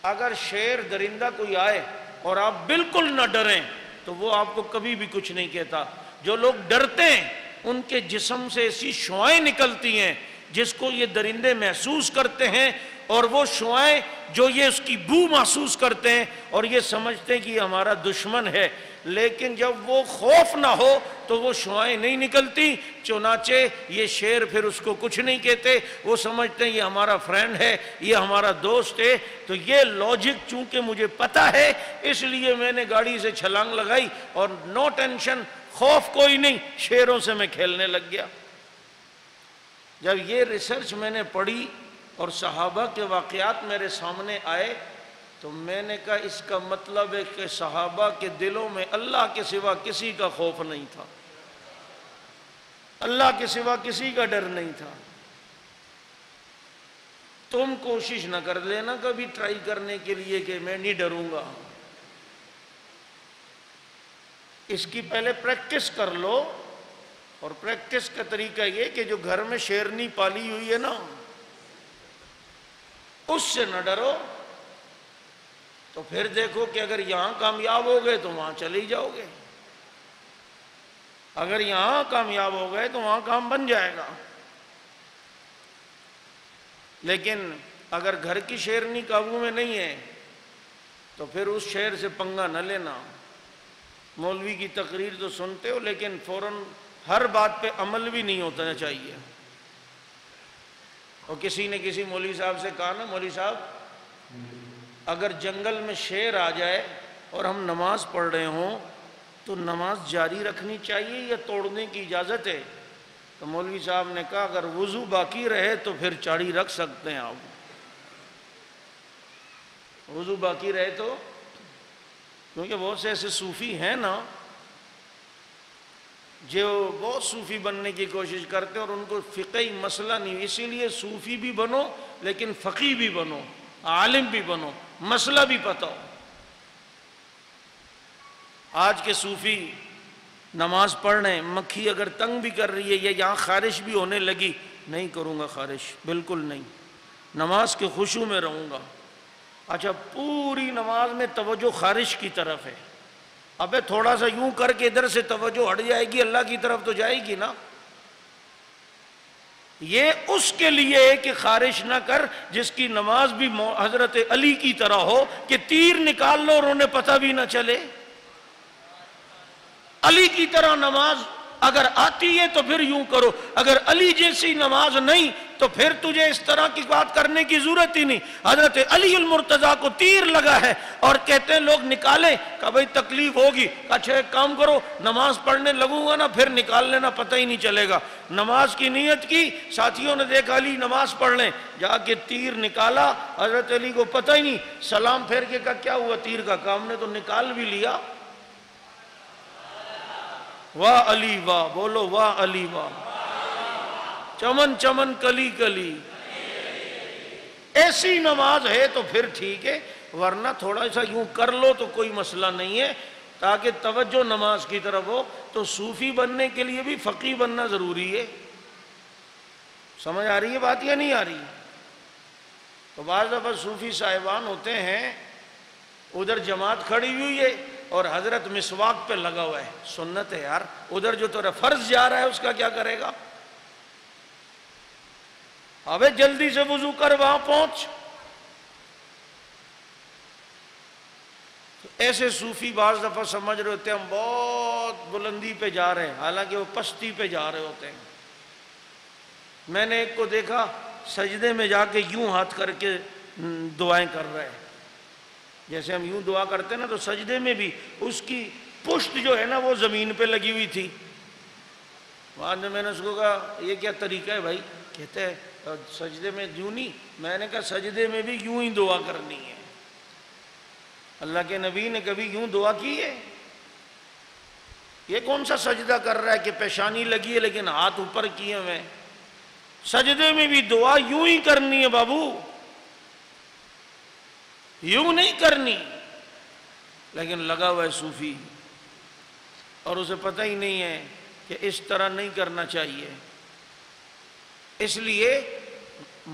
اگر شیر درندہ کوئی آئے اور آپ بالکل نہ ڈریں تو وہ آپ کو کبھی بھی کچھ نہیں کہتا۔ جو لوگ ڈرتے ہیں ان کے جسم سے ایسی شعاعیں نکلتی ہیں جس کو یہ درندے محسوس کرتے ہیں، اور وہ شعاعیں جو یہ اس کی بو محسوس کرتے ہیں اور یہ سمجھتے ہیں کہ یہ ہمارا دشمن ہے، لیکن جب وہ خوف نہ ہو تو وہ شعاعیں نہیں نکلتی۔ چنانچہ یہ شیر پھر اس کو کچھ نہیں کہتے، وہ سمجھتے ہیں یہ ہمارا فرینڈ ہے، یہ ہمارا دوست ہے۔ تو یہ لاجک چونکہ مجھے پتا ہے اس لیے میں نے گاڑی سے چھلانگ لگائی اور نو ٹینشن، خوف کوئی نہیں، شیروں سے میں کھیلنے لگ گیا۔ جب یہ ریسرچ میں نے پڑھی اور صحابہ کے واقعات میرے سامنے آئے تو میں نے کہا اس کا مطلب ہے کہ صحابہ کے دلوں میں اللہ کے سوا کسی کا خوف نہیں تھا، اللہ کے سوا کسی کا ڈر نہیں تھا۔ تم کوشش نہ کر لینا کبھی ٹرائی کرنے کے لیے کہ میں نہیں ڈروں گا، اس کی پہلے پریکٹس کر لو۔ اور پریکٹس کا طریقہ یہ کہ جو گھر میں شیرنی پالی ہوئی ہے نا اس سے نہ ڈرو، تو پھر دیکھو کہ اگر یہاں کامیاب ہو گئے تو وہاں چلے ہی جاؤ گے، اگر یہاں کامیاب ہو گئے تو وہاں کام بن جائے گا۔ لیکن اگر گھر کی شیرنی قابو میں نہیں ہے تو پھر اس شیر سے پنگا نہ لینا۔ مولوی کی تقریر تو سنتے ہو لیکن فوراً ہر بات پہ عمل بھی نہیں ہوتا چاہیے۔ اور کسی نے کسی مولوی صاحب سے کہا نا، مولوی صاحب اگر جنگل میں شیر آ جائے اور ہم نماز پڑھ رہے ہوں تو نماز جاری رکھنی چاہیے یا توڑنے کی اجازت ہے؟ تو مولوی صاحب نے کہا اگر وضو باقی رہے تو پھر جاری رکھ سکتے ہیں آپ، وضو باقی رہے تو، کیونکہ بہت سے ایسے صوفی ہیں نا جو بہت صوفی بننے کی کوشش کرتے ہیں اور ان کو فقہی مسئلہ نہیں، اسی لیے صوفی بھی بنو لیکن فقی بھی بنو، عالم بھی بنو، مسئلہ بھی پتہ ہو۔ آج کے صوفی نماز پڑھ رہے ہیں، مکھی اگر تنگ بھی کر رہی ہے یا یہاں خارش بھی ہونے لگی، نہیں کروں گا خارش، بالکل نہیں، نماز کے خشوع میں رہوں گا۔ اچھا پوری نماز میں توجہ خارش کی طرف ہے، ابے تھوڑا سا یوں کر کے ادھر سے توجہ ہٹ جائے گی، اللہ کی طرف تو جائے گی نا۔ یہ اس کے لیے ہے کہ خارش نہ کر جس کی نماز بھی حضرت علی کی طرح ہو کہ تیر نکال لو اور انہیں پتہ بھی نہ چلے۔ علی کی طرح نماز اگر آتی ہے تو پھر یوں کرو، اگر علی جیسی نماز نہیں تو پھر تجھے اس طرح کی بات کرنے کی ضرورت ہی نہیں۔ حضرت علی المرتضیٰ کو تیر لگا ہے اور کہتے ہیں لوگ نکالیں، کہا بھئی تکلیف ہوگی، اچھا ایک کام کرو نماز پڑھنے لگوں گا نا پھر نکال لینا، پتہ ہی نہیں چلے گا۔ نماز کی نیت کی، ساتھیوں نے دیکھا علی نماز پڑھ لیں، جا کے تیر نکالا، حضرت علی کو پتہ ہی نہیں، سلام پھیر کے کہا کیا ہوا تیر کا کام نے تو نکال بھی لیا۔ واہ علی واہ، بولو واہ علی واہ، چمن چمن کلی کلی، ایسی نماز ہے تو پھر ٹھیک ہے، ورنہ تھوڑا سا یوں کر لو تو کوئی مسئلہ نہیں ہے، تاکہ توجہ نماز کی طرف ہو۔ تو صوفی بننے کے لیے بھی فقیہ بننا ضروری ہے۔ سمجھ آ رہی ہے بات یا نہیں آ رہی؟ تو بعض دفعہ صوفی صاحبان ہوتے ہیں، ادھر جماعت کھڑی ہوئی ہے اور حضرت مسواک پہ لگا ہوا ہے، سنت ہے یار، ادھر جو تیرا فرض جا رہا ہے اس کا کیا کرے گا؟ ابے جلدی سے وضو کر وہاں پہنچ۔ تو ایسے صوفی بعض دفعہ سمجھ رہے ہوتے ہیں ہم بہت بلندی پہ جا رہے ہیں، حالانکہ وہ پستی پہ جا رہے ہوتے ہیں۔ میں نے ایک کو دیکھا سجدے میں جا کے یوں ہاتھ کر کے دعائیں کر رہے ہیں، جیسے ہم یوں دعا کرتے ہیں نا، تو سجدے میں بھی اس کی پشت جو ہے نا وہ زمین پہ لگی ہوئی تھی۔ بعد میں نے اس کو کہا یہ کیا طریقہ ہے بھائی؟ کہتے ہیں سجدے میں یوں نہیں، میں نے کہا سجدے میں بھی یوں ہی دعا کرنی ہے۔ اللہ کے نبی نے کبھی یوں دعا کی ہے؟ یہ کون سا سجدہ کر رہا ہے کہ پیشانی لگی ہے لیکن ہاتھ اوپر کیے ہوئے؟ سجدے میں بھی دعا یوں ہی کرنی ہے بابو، یوں نہیں کرنی. لیکن لگا ہوا ہے صوفی، اور اسے پتہ ہی نہیں ہے کہ اس طرح نہیں کرنا چاہیے. اس لیے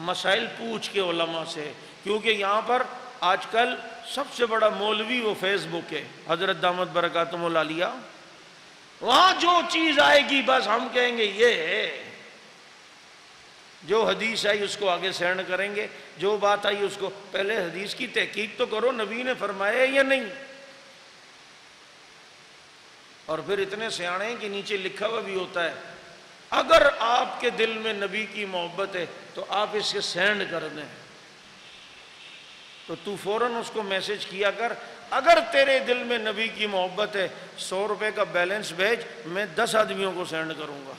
مسائل پوچھ کے علماء سے، کیونکہ یہاں پر آج کل سب سے بڑا مولوی وہ فیس بک ہے، حضرت دامت برکاتہم العالیہ. وہاں جو چیز آئے گی بس ہم کہیں گے یہ ہے، جو حدیث آئی اس کو آگے سینڈ کریں گے، جو بات آئی اس کو. پہلے حدیث کی تحقیق تو کرو، نبی نے فرمایا ہے یا نہیں. اور پھر اتنے سیانے ہیں کہ نیچے لکھا ہوا بھی ہوتا ہے اگر آپ کے دل میں نبی کی محبت ہے تو آپ اس کے سینڈ کر دیں، تو فوراً اس کو میسج کیا کر، اگر تیرے دل میں نبی کی محبت ہے 100 روپے کا بیلنس بھیج، میں 10 آدمیوں کو سینڈ کروں گا.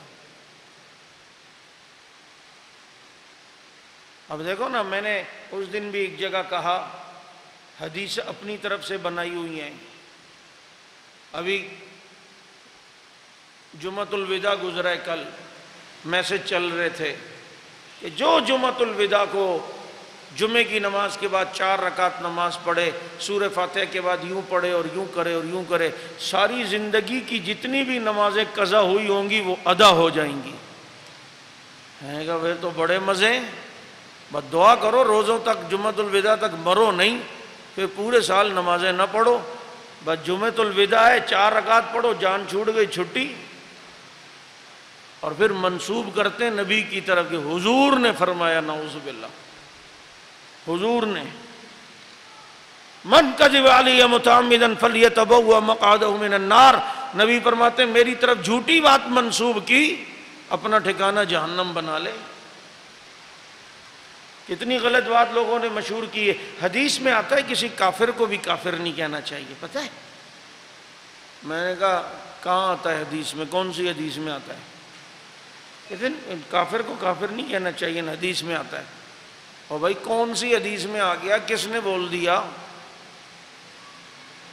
اب دیکھو نا، میں نے اس دن بھی ایک جگہ کہا حدیث اپنی طرف سے بنائی ہوئی ہیں. ابھی جمعۃ الوداع گزرا ہے، کل میسج چل رہے تھے کہ جو جمعۃ الوداع کو جمعے کی نماز کے بعد 4 رکعت نماز پڑھے، سورہ فاتحہ کے بعد یوں پڑھے اور یوں کرے اور یوں کرے، ساری زندگی کی جتنی بھی نمازیں قضا ہوئی ہوں گی وہ ادا ہو جائیں گی. میں کہا وہ تو بڑے مزے ہیں. بس دعا کرو روزوں تک، جمعۃ الوداع تک مرو نہیں، پھر پورے سال نمازیں نہ پڑھو. بس جمعۃ الوداع ہے 4 رکعت پڑھو، جان چھوٹ گئی چھٹی. اور پھر منسوب کرتے ہیں نبی کی طرف کہ حضور نے فرمایا. نعوذ باللہ، حضور نے من کذب علی متعمدا فلیتبوأ مقعدہ من النار. نبی فرماتے ہیں میری طرف جھوٹی بات منسوب کی، اپنا ٹھکانہ جہنم بنا لے. کتنی غلط بات لوگوں نے مشہور کی ہے. حدیث میں آتا ہے کسی کافر کو بھی کافر نہیں کہنا چاہیے، پتہ ہے؟ میں نے کہا کہاں آتا ہے حدیث میں؟ کون سی حدیث میں آتا ہے؟ کہتے ہیں کافر کو کافر نہیں کہنا چاہیے، حدیث میں آتا ہے. اور بھائی کون سی حدیث میں آ گیا؟ کس نے بول دیا؟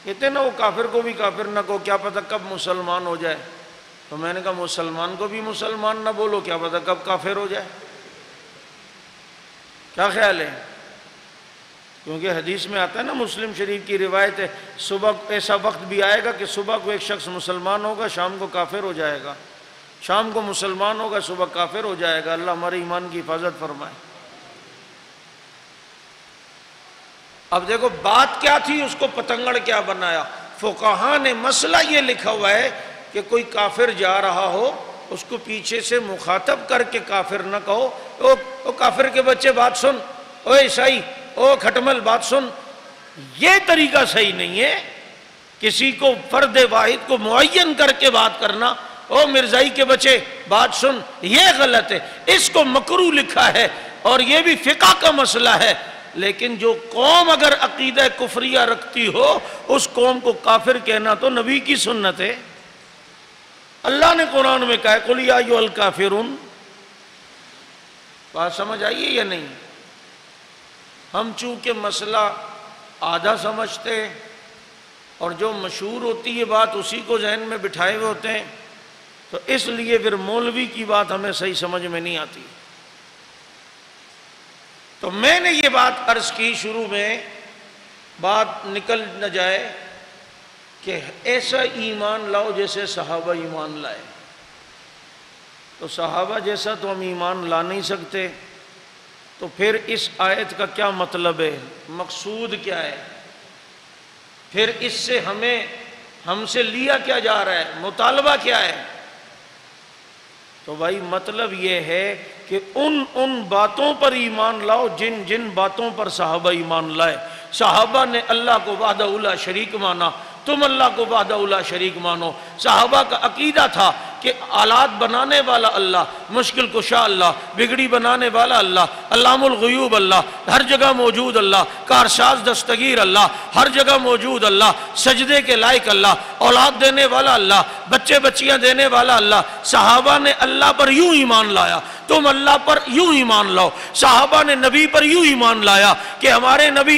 کہتے ہیں نا وہ کافر کو بھی کافر نہ کہو، کیا پتہ کب مسلمان ہو جائے. تو میں نے کہا مسلمان کو بھی مسلمان نہ بولو، کیا پتہ کب کافر ہو جائے. کیا خیال ہے؟ کیونکہ حدیث میں آتا ہے نا، مسلم شریف کی روایت ہے، صبح ایسا وقت بھی آئے گا کہ صبح کو ایک شخص مسلمان ہوگا، شام کو کافر ہو جائے گا، شام کو مسلمان ہوگا، صبح کافر ہو جائے گا. اللہ ہمارے ایمان کی حفاظت فرمائے. اب دیکھو بات کیا تھی، اس کو پتنگڑ کیا بنایا. فقہاء نے مسئلہ یہ لکھا ہوا ہے کہ کوئی کافر جا رہا ہو اس کو پیچھے سے مخاطب کر کے کافر نہ کہو، او کافر کے بچے بات سن، او عیسائی، او کھٹمل بات سن. یہ طریقہ صحیح نہیں ہے. کسی کو فرد واحد کو معین کر کے بات کرنا، او مرزائی کے بچے بات سن، یہ غلط ہے. اس کو مکروہ لکھا ہے اور یہ بھی فقہ کا مسئلہ ہے. لیکن جو قوم اگر عقیدہ کفریہ رکھتی ہو اس قوم کو کافر کہنا تو نبی کی سنت ہے. اللہ نے قرآن میں کہا ہے قُلْ يَا أَيُّهَا الْكَافِرُونَ. بات سمجھ آئیے یا نہیں؟ ہم چونکہ مسئلہ آدھا سمجھتے ہیں اور جو مشہور ہوتی ہے بات اسی کو ذہن میں بٹھائے ہوئے ہوتے ہیں، تو اس لیے پھر مولوی کی بات ہمیں صحیح سمجھ میں نہیں آتی. تو میں نے یہ بات عرض کی شروع میں، بات نکل نہ جائے کہ ایسا ایمان لاؤ جیسے صحابہ ایمان لائے. تو صحابہ جیسا تو ہم ایمان لا نہیں سکتے. تو پھر اس آیت کا کیا مطلب ہے؟ مقصود کیا ہے؟ پھر اس سے ہم سے لیا کیا جا رہا ہے؟ مطالبہ کیا ہے؟ تو بھائی مطلب یہ ہے کہ ان باتوں پر ایمان لاؤ جن جن باتوں پر صحابہ ایمان لائے. صحابہ نے اللہ کو وحدہ لا شریک مانا، تم اللہ کو وحدہ لا شریک مانو. صحابہ کا عقیدہ تھا کہ آلات بنانے والا اللہ، مشکل کشا اللہ، بگڑی بنانے والا اللہ، علام الغیوب اللہ، ہر جگہ موجود اللہ، کارساز دستگیر اللہ، ہر جگہ موجود اللہ، سجدے کے لائق اللہ، اولاد دینے والا اللہ، بچے بچیاں دینے والا اللہ۔ صحابہ نے اللہ پر یوں ایمان لایا، تم اللہ پر یوں ایمان لاؤ۔ صحابہ نے نبی پر یوں ایمان لایا کہ ہمارے نبی،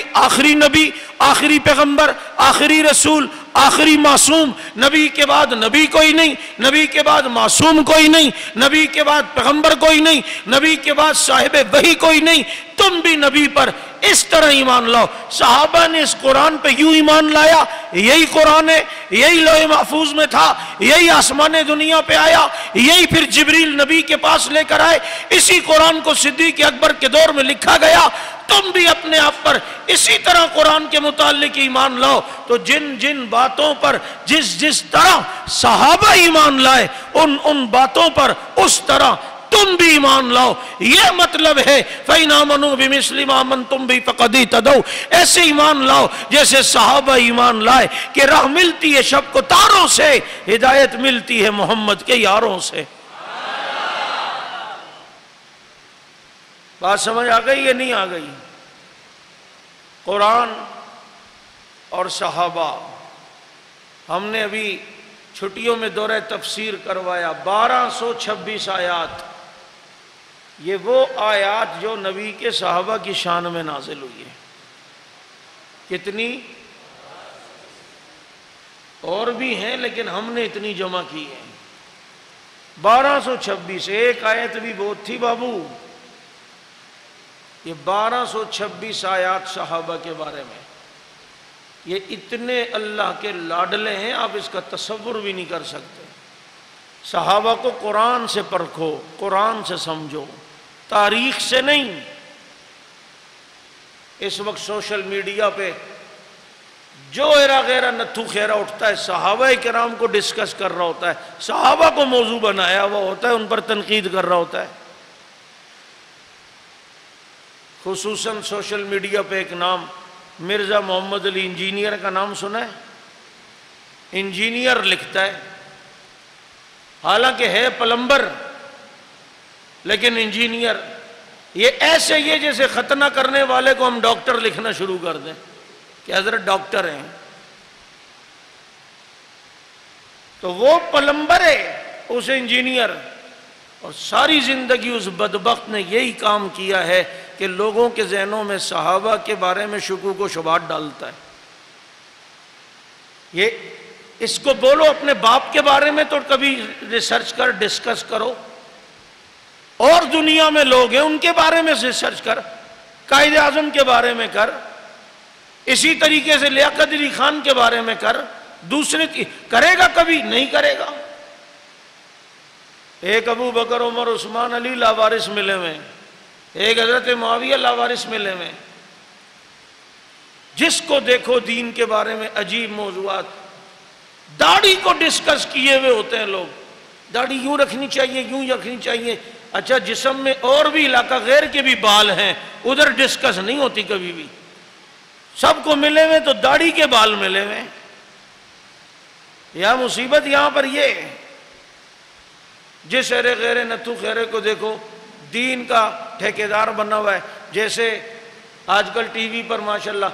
آخری پیغمبر، آخری رسول، آخری معصوم، نبی کے بعد نبی کوئی نہیں، نبی کے بعد معصوم کوئی نہیں، نبی کے بعد پیغمبر کوئی نہیں، نبی کے بعد صاحب وحی کوئی نہیں، تم بھی نبی پر اس طرح ایمان لاؤ۔ صحابہ نے اس قرآن پہ یوں ایمان لایا، یہی قرآن ہے، یہی لوح محفوظ میں تھا، یہی آسمان دنیا پہ آیا، یہی پھر جبریل نبی کے پاس لے کر آئے، اسی قرآن کو صدیق اکبر کے دور میں لکھا گیا۔ تم بھی اپنے آپ پر اسی طرح قرآن کے متعلق ایمان لاؤ۔ تو جن جن باتوں پر جس طرح صحابہ ایمان لائے، ان باتوں پر اس طرح تم بھی ایمان لاؤ۔ یہ مطلب ہے فَإِنْ آمَنُوا بِمِثْلِ مَا آمَنْتُمْ بِهِ فَقَدْ اهْتَدَوْا، ایسے ایمان لاؤ جیسے صحابہ ایمان لائے کہ راہ ملتی ہے شب کو تاروں سے، ہدایت ملتی ہے محمد کے یاروں سے۔ بات سمجھ آ گئی یا نہیں آ گئی؟ قرآن اور صحابہ، ہم نے ابھی چھٹیوں میں دورہ تفسیر کروایا، 1226 آیات، یہ وہ آیات جو نبی کے صحابہ کی شان میں نازل ہوئی ہے۔ کتنی؟ اور بھی ہیں لیکن ہم نے اتنی جمع کی ہے، 1226۔ ایک آیت بھی بہت تھی بابو، یہ 1226 آیات صحابہ کے بارے میں، یہ اتنے اللہ کے لاڈلے ہیں آپ اس کا تصور بھی نہیں کر سکتے۔ صحابہ کو قرآن سے پرکھو، قرآن سے سمجھو، تاریخ سے نہیں۔ اس وقت سوشل میڈیا پہ جو ایرا غیرہ نتھو خیرہ اٹھتا ہے صحابہ کرام کو ڈسکس کر رہا ہوتا ہے، صحابہ کو موضوع بنایا ہوا ہوتا ہے، ان پر تنقید کر رہا ہوتا ہے۔ خصوصاً سوشل میڈیا پہ ایک نام مرزا محمد علی انجینئر کا نام سنا ہے؟ انجینئر لکھتا ہے، حالانکہ ہے پلمبر لیکن انجینئر۔ یہ ایسے یہ جیسے ختنہ کرنے والے کو ہم ڈاکٹر لکھنا شروع کر دیں کہ حضرت ڈاکٹر ہیں، تو وہ پلمبر ہے، اسے انجینئر۔ اور ساری زندگی اس بدبخت نے یہی کام کیا ہے کہ لوگوں کے ذہنوں میں صحابہ کے بارے میں شکوک و شبہات ڈالتا ہے۔ یہ اس کو بولو اپنے باپ کے بارے میں تو کبھی ریسرچ کر، ڈسکس کرو، اور دنیا میں لوگ ہیں ان کے بارے میں ریسرچ کر، قائد اعظم کے بارے میں کر، اسی طریقے سے لیاقت علی خان کے بارے میں کر، دوسرے کی کرے گا؟ کبھی نہیں کرے گا۔ ایک ابو بکر عمر عثمان علی لاوارث ملے ہوئے، ایک حضرت معاویہ لاوارث ملے ہوئے، جس کو دیکھو دین کے بارے میں عجیب موضوعات، داڑھی کو ڈسکس کیے ہوئے ہوتے ہیں لوگ، داڑھی یوں رکھنی چاہیے، یوں رکھنی چاہیے۔ اچھا جسم میں اور بھی علاقہ غیر کے بھی بال ہیں، ادھر ڈسکس نہیں ہوتی کبھی بھی، سب کو ملے ہوئے تو داڑھی کے بال ملے ہوئے۔ یا مصیبت یہاں پر یہ ہے، جس ارے غیر نتھو خیرے کو دیکھو دین کا ٹھیکیدار بنا ہوا ہے۔ جیسے آج کل ٹی وی پر ماشاءاللہ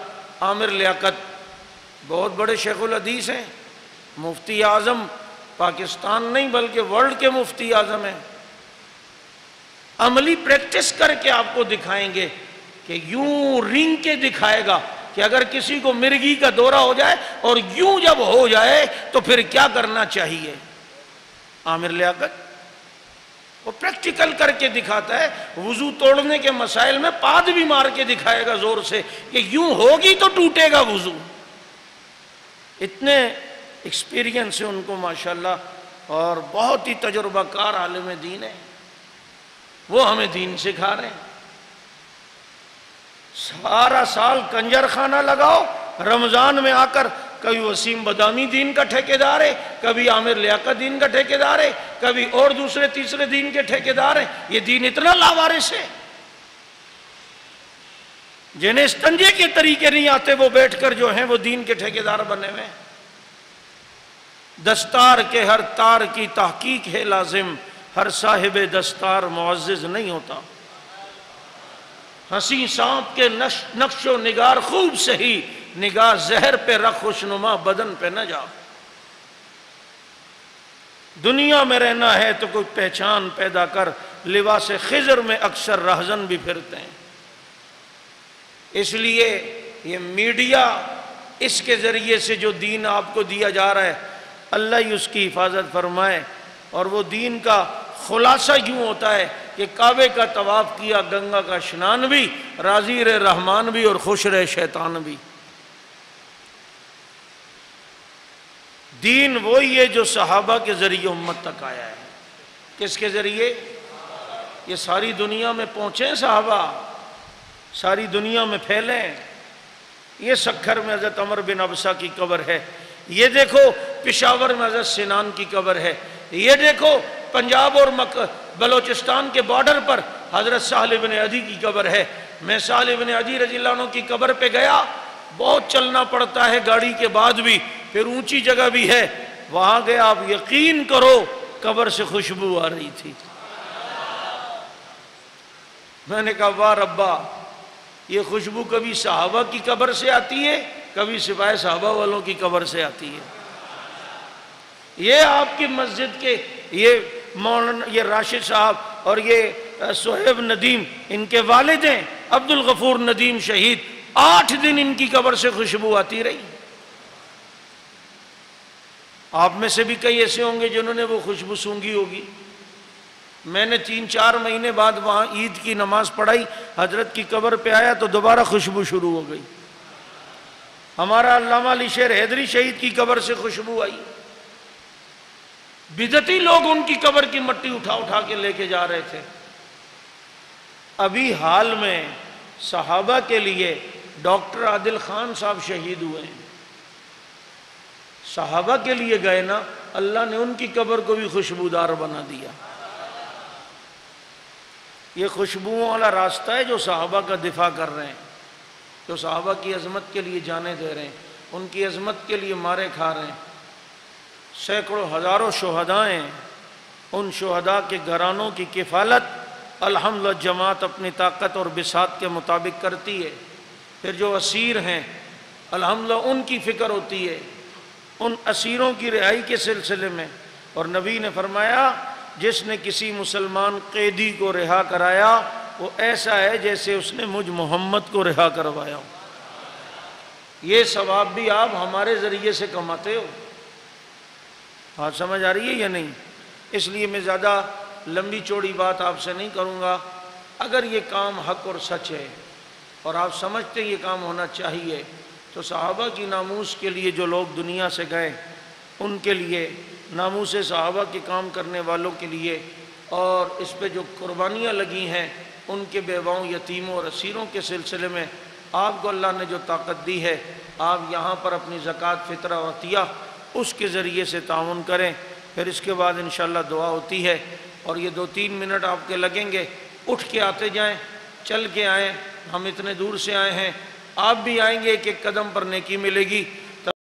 عامر لیاقت بہت بڑے شیخ الحدیث ہیں، مفتی اعظم پاکستان نہیں بلکہ ورلڈ کے مفتی اعظم ہیں، عملی پریکٹس کر کے آپ کو دکھائیں گے کہ یوں رنگ کے دکھائے گا کہ اگر کسی کو مرگی کا دورہ ہو جائے اور یوں جب ہو جائے تو پھر کیا کرنا چاہیے۔ عامر لیاقت وہ پریکٹیکل کر کے دکھاتا ہے، وضو توڑنے کے مسائل میں پاد بھی مار کے دکھائے گا زور سے کہ یوں ہوگی تو ٹوٹے گا وضو۔ اتنے ایکسپیرینس ہے ان کو ماشاءاللہ، اور بہت ہی تجربہ کار عالم دین ہے، وہ ہمیں دین سکھا رہے ہیں۔ سارا سال کنجر خانہ لگاؤ، رمضان میں آ کر کبھی وسیم بدامی دین کا ٹھیکیدار ہے، کبھی عامر لیاقت دین کا ٹھیکیدار ہے، کبھی اور دوسرے تیسرے دین کے ٹھیکیدار ہیں۔ یہ دین اتنا لاوارث ہے، جنہیں استنجے کے طریقے نہیں آتے وہ بیٹھ کر جو ہیں وہ دین کے ٹھیکیدار بنے ہوئے ہیں۔ دستار کے ہر تار کی تحقیق ہے لازم، ہر صاحب دستار معزز نہیں ہوتا۔ ہنسی سانپ کے نقش و نگار خوب سہی، نگاہ زہر پہ رکھ خوشنما بدن پہ نہ جا۔ دنیا میں رہنا ہے تو کوئی پہچان پیدا کر، لباس خضر میں اکثر رہزن بھی پھرتے ہیں۔ اس لیے یہ میڈیا، اس کے ذریعے سے جو دین آپ کو دیا جا رہا ہے، اللہ ہی اس کی حفاظت فرمائے۔ اور وہ دین کا خلاصہ یوں ہوتا ہے کہ کعبے کا طواف کیا، گنگا کا اشنان بھی، راضی رہے رحمان بھی اور خوش رہے شیطان بھی۔ دین وہی ہے جو صحابہ کے ذریعے امت تک آیا ہے۔ کس کے ذریعے؟ یہ ساری دنیا میں پہنچے صحابہ، ساری دنیا میں پھیلیں۔ یہ سکھر میں حضرت عمر بن عبسہ کی قبر ہے، یہ دیکھو پشاور میں حضرت سنان کی قبر ہے، یہ دیکھو پنجاب اور بلوچستان کے بارڈر پر حضرت سہل بن عدی کی قبر ہے۔ میں سہل بن عدی رضی اللہ عنہ کی قبر پہ گیا، بہت چلنا پڑتا ہے گاڑی کے بعد بھی، پھر اونچی جگہ بھی ہے، وہاں گیا، آپ یقین کرو قبر سے خوشبو آ رہی تھی۔ میں نے کہا واہ ربا، یہ خوشبو کبھی صحابہ کی قبر سے آتی ہے، کبھی سپاہی صحابہ والوں کی قبر سے آتی ہے۔ یہ آپ کی مسجد کے یہ راشد صاحب اور یہ صہیب ندیم، ان کے والد ہیں عبد الغفور ندیم شہید، 8 دن ان کی قبر سے خوشبو آتی رہی۔ آپ میں سے بھی کئی ایسے ہوں گے جنہوں نے وہ خوشبو سونگھی ہوگی۔ میں نے 3-4 مہینے بعد وہاں عید کی نماز پڑھائی، حضرت کی قبر پہ آیا تو دوبارہ خوشبو شروع ہو گئی۔ ہمارا علامہ علی شیر حیدری شہید کی قبر سے خوشبو آئی۔ بدعتی لوگ ان کی قبر کی مٹی اٹھا اٹھا کے لے کے جا رہے تھے۔ ابھی حال میں صحابہ کے لیے ڈاکٹر عادل خان صاحب شہید ہوئے ہیں۔ صحابہ کے لیے گئے نا، اللہ نے ان کی قبر کو بھی خوشبودار بنا دیا۔ یہ خوشبوؤں والا راستہ ہے جو صحابہ کا دفاع کر رہے ہیں، جو صحابہ کی عظمت کے لیے جانیں دے رہے ہیں، ان کی عظمت کے لیے مارے کھا رہے ہیں۔ سینکڑوں ہزاروں شہداء ہیں، ان شہداء کے گھرانوں کی کفالت الحمدللہ جماعت اپنی طاقت اور بساط کے مطابق کرتی ہے۔ پھر جو اسیر ہیں الحمدللہ ان کی فکر ہوتی ہے، ان اسیروں کی رہائی کے سلسلے میں۔ اور نبی نے فرمایا جس نے کسی مسلمان قیدی کو رہا کرایا وہ ایسا ہے جیسے اس نے مجھ محمد کو رہا کروایا ہو۔ یہ ثواب بھی آپ ہمارے ذریعے سے کماتے ہو۔ بات سمجھ آ رہی ہے یا نہیں؟ اس لیے میں زیادہ لمبی چوڑی بات آپ سے نہیں کروں گا۔ اگر یہ کام حق اور سچ ہے اور آپ سمجھتے یہ کام ہونا چاہیے تو صحابہ کی ناموس کے لیے جو لوگ دنیا سے گئے ان کے لیے، ناموس صحابہ کے کام کرنے والوں کے لیے، اور اس پہ جو قربانیاں لگی ہیں ان کے بیواؤں، یتیموں اور اسیروں کے سلسلے میں آپ کو اللہ نے جو طاقت دی ہے، آپ یہاں پر اپنی زکوٰۃ، فطرہ اور عطیہ اس کے ذریعے سے تعاون کریں۔ پھر اس کے بعد انشاءاللہ دعا ہوتی ہے، اور یہ 2-3 منٹ آپ کے لگیں گے، اٹھ کے آتے جائیں، چل کے آئیں، ہم اتنے دور سے آئے ہیں، آپ بھی آئیں گے، ایک ایک قدم پر نیکی ملے گی۔